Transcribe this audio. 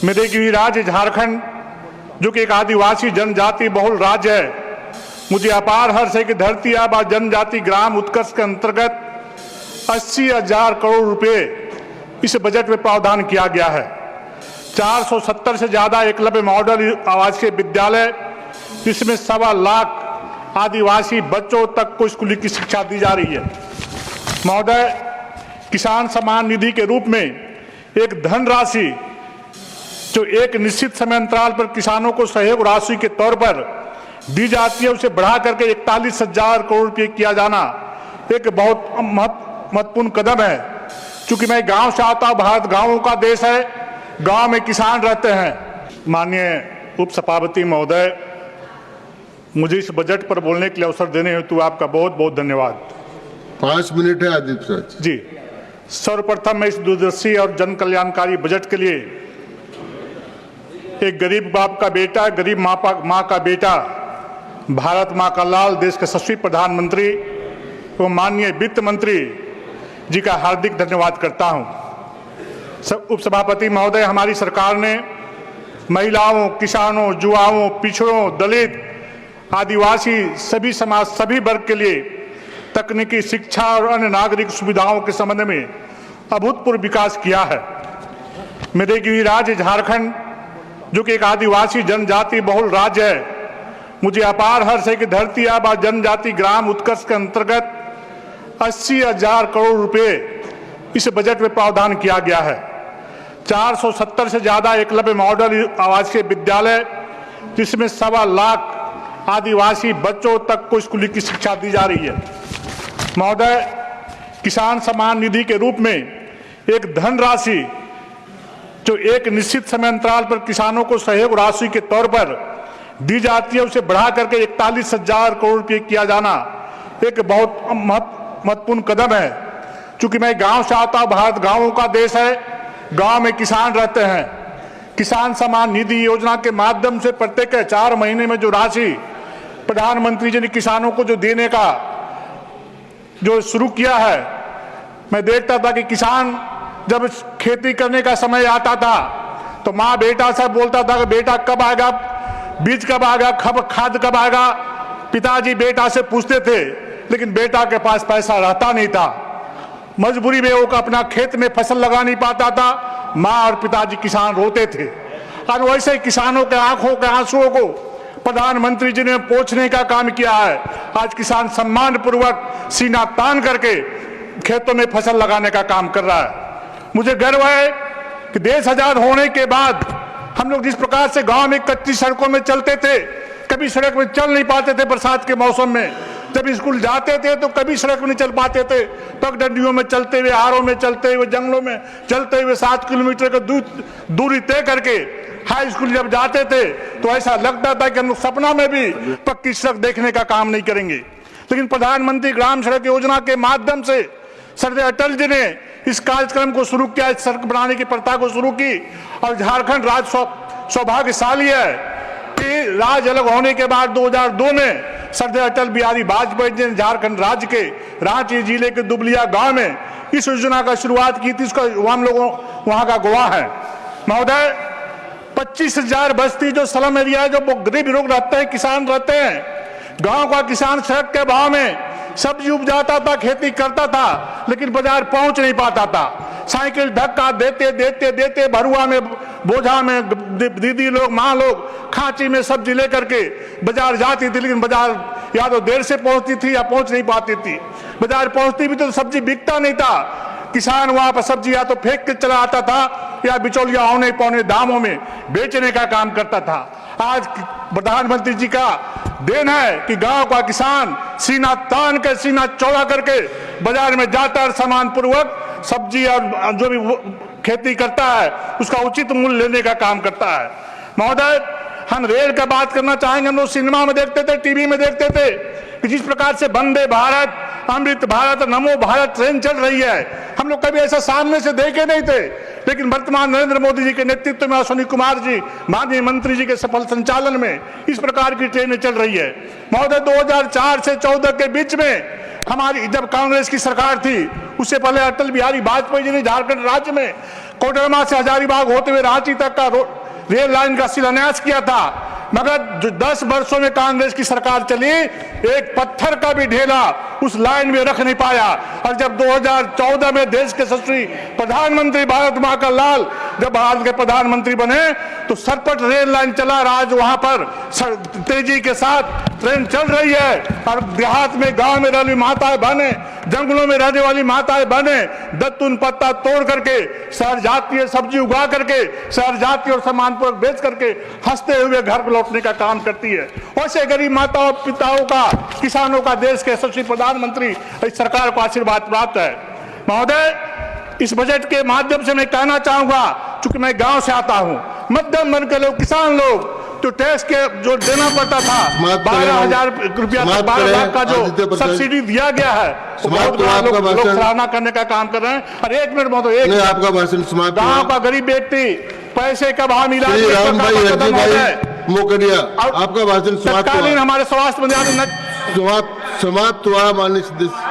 मेरे गृह राज्य झारखंड, जो कि एक आदिवासी जनजाति बहुल राज्य है, मुझे अपार हर्ष है कि धरती आबा जनजाति ग्राम उत्कर्ष के अंतर्गत 80,000 करोड़ रुपए इस बजट में प्रावधान किया गया है। 470 से ज्यादा एकलव्य मॉडल आवासीय विद्यालय, जिसमें 1.25 लाख आदिवासी बच्चों तक को स्कूली की शिक्षा दी जा रही है। महोदय, किसान सम्मान निधि के रूप में एक धनराशि जो एक निश्चित समय अंतराल पर किसानों को सहयोग राशि के तौर पर दी जाती है, उसे बढ़ा करके 41,000 करोड़ रुपये किया जाना एक बहुत महत्वपूर्ण कदम है। चूंकि मैं गांव से आता हूं, भारत गांवों का देश है, गांव में किसान रहते हैं। माननीय उप सभापति महोदय, मुझे इस बजट पर बोलने के लिए अवसर देने हेतु आपका बहुत बहुत धन्यवाद। 5 मिनट है आदित्य सर जी। सर्वप्रथम मैं इस दूरदर्शी और जन कल्याणकारी बजट के लिए एक गरीब बाप का बेटा, गरीब माँ का बेटा, भारत माँ का लाल, देश के यशस्वी प्रधानमंत्री एवं माननीय वित्त मंत्री जी का हार्दिक धन्यवाद करता हूं। उपसभापति महोदय, हमारी सरकार ने महिलाओं, किसानों, युवाओं, पिछड़ों, दलित, आदिवासी, सभी समाज, सभी वर्ग के लिए तकनीकी शिक्षा और अन्य नागरिक सुविधाओं के संबंध में अभूतपूर्व विकास किया है। मेरे गृह राज्य झारखंड, जो कि एक आदिवासी जनजाति बहुल राज्य है, मुझे अपार हर्ष है कि धरती आबा जनजाति ग्राम उत्कर्ष के अंतर्गत 80,000 करोड़ रुपए इस बजट में प्रावधान किया गया है। 470 से ज्यादा एकलव्य मॉडल आवासीय विद्यालय, जिसमें 1.25 लाख आदिवासी बच्चों तक को स्कूली की शिक्षा दी जा रही है। महोदय, किसान सम्मान निधि के रूप में एक धनराशि जो एक निश्चित समय अंतराल पर किसानों को सहयोग राशि के तौर पर दी जाती है, उसे बढ़ा करके 41,000 करोड़ रुपये किया जाना एक बहुत महत्वपूर्ण कदम है। चूंकि मैं गांव से आता हूं, भारत गांवों का देश है, गांव में किसान रहते हैं। किसान सम्मान निधि योजना के माध्यम से प्रत्येक 4 महीने में जो राशि प्रधानमंत्री जी ने किसानों को जो देने का जो शुरू किया है, मैं देखता था कि किसान जब खेती करने का समय आता था तो माँ बेटा से बोलता था कि बेटा कब आएगा, बीज कब आएगा, खाद कब आएगा। पिताजी बेटा से पूछते थे, लेकिन बेटा के पास पैसा रहता नहीं था। मजबूरी में वो अपना खेत में फसल लगा नहीं पाता था। माँ और पिताजी किसान रोते थे। और वैसे ही किसानों के आंखों के आंसुओं को प्रधानमंत्री जी ने पोंछने का काम किया है। आज किसान सम्मान पूर्वक सीना तान करके खेतों में फसल लगाने का काम कर रहा है। मुझे गर्व है कि देश आजाद होने के बाद हम लोग जिस प्रकार से गांव में कच्ची सड़कों में चलते थे, कभी सड़क में चल नहीं पाते थे। बरसात के मौसम में जब स्कूल जाते थे तो कभी सड़क में नहीं चल पाते थे, पगडंडियों में चलते हुए, आरों में चलते हुए, जंगलों में चलते हुए 7 किलोमीटर का दूरी तय करके हाई स्कूल जब जाते थे तो ऐसा लगता था कि हम लोग सपना में भी पक्की सड़क देखने का काम नहीं करेंगे। लेकिन प्रधानमंत्री ग्राम सड़क योजना के माध्यम से सरदार अटल जी ने इस कार्यक्रम को शुरू किया, सड़क बनाने की प्रथा को शुरू की। और झारखंड राज्य सौभाग्यशाली है कि राज्य अलग होने के बाद 2002 में सरदार अटल बिहारी वाजपेयी जी ने झारखंड राज्य के रांची जिले के दुबलिया गांव में इस योजना का शुरुआत की थी। इसका हम लोगों वहां का गवाह है। महोदय, 25,000 बस्ती जो स्लम एरिया है, जो गरीब लोग रहते हैं, किसान रहते हैं, गांव का किसान सड़क के भाव में सब्जी उपजाता था, खेती करता था, लेकिन बाजार पहुंच नहीं पाता था। साइकिल धक्का देते देते देते भरुआ में, बोझा में दीदी लोग, माँ लोग खांची में सब्जी लेकर के बाजार जाती थी, लेकिन बाजार या तो देर से पहुंचती थी या पहुंच नहीं पाती थी। बाजार पहुंचती भी तो सब्जी बिकता नहीं था। किसान वहां पर सब्जी या तो फेंक के चला आता था या बिचौलिया औने पौने दामों में बेचने का काम करता था। आज प्रधानमंत्री जी का देन है कि गांव का किसान सीना तान कर, सीना चौड़ा करके बाजार में जाता है, सम्मान पूर्वक सब्जी और जो भी खेती करता है उसका उचित मूल्य लेने का काम करता है। महोदय, हम रेल का बात करना चाहेंगे। हम लोग सिनेमा में देखते थे, टीवी में देखते थे कि जिस प्रकार से वंदे भारत, अमृत भारत, नमो भारत ट्रेन चल रही है, हम लोग कभी ऐसा सामने से देखे नहीं थे। लेकिन वर्तमान नरेंद्र मोदी जी के नेतृत्व में अश्विनी कुमार जी, माननीय मंत्री जी के सफल संचालन में इस प्रकार की ट्रेनें चल रही है। महोदय, 2004 से 14 के बीच में हमारी जब कांग्रेस की सरकार थी, उससे पहले अटल बिहारी वाजपेयी जी ने झारखंड राज्य में कोडरमा से हजारीबाग होते हुए रांची तक का रेल लाइन का शिलान्यास किया था, मगर जो 10 वर्षों में कांग्रेस की सरकार चली, एक पत्थर का भी ढेला उस लाइन में रख नहीं पाया। और जब 2014 में देश के यशस्वी प्रधानमंत्री भारत माँ का लाल जब भारत के प्रधानमंत्री बने, तो सरपट रेल लाइन चला रहा, जो वहां पर तेजी के साथ ट्रेन चल रही है। और देहात में, गांव में रहने माताएं बहने, जंगलों में रहने वाली माताएं बहने दत्तून पत्ता तोड़ करके, शहर जाती है सब्जी उगा करके, शहर जाती और सामान पूर्वक बेच करके हंसते हुए घर पर लौटने का काम करती है। वैसे गरीब माताओं पिताओं का, किसानों का देश के यशस्वी प्रधानमंत्री इस सरकार को आशीर्वाद प्राप्त है। महोदय, इस बजट के माध्यम से मैं कहना चाहूंगा, चूंकि मैं गांव से आता हूं, मध्यम वर्ग के लोग, किसान लोग, तो टैक्स के जो देना पड़ता था 12,000 रुपया, 12 लाख का जो सब्सिडी दिया गया है, बहुत लोग सराहना करने का काम कर रहे हैं। और 1 मिनट महोदय, एक आपका भाषण समाप्त। गाँव का गरीब व्यक्ति पैसे का भाव मिला, मोकरिया आपका भाषण समाप्त। तत्कालीन हमारे स्वास्थ्य मंत्री समाप्त हुआ। माननीय सदस्य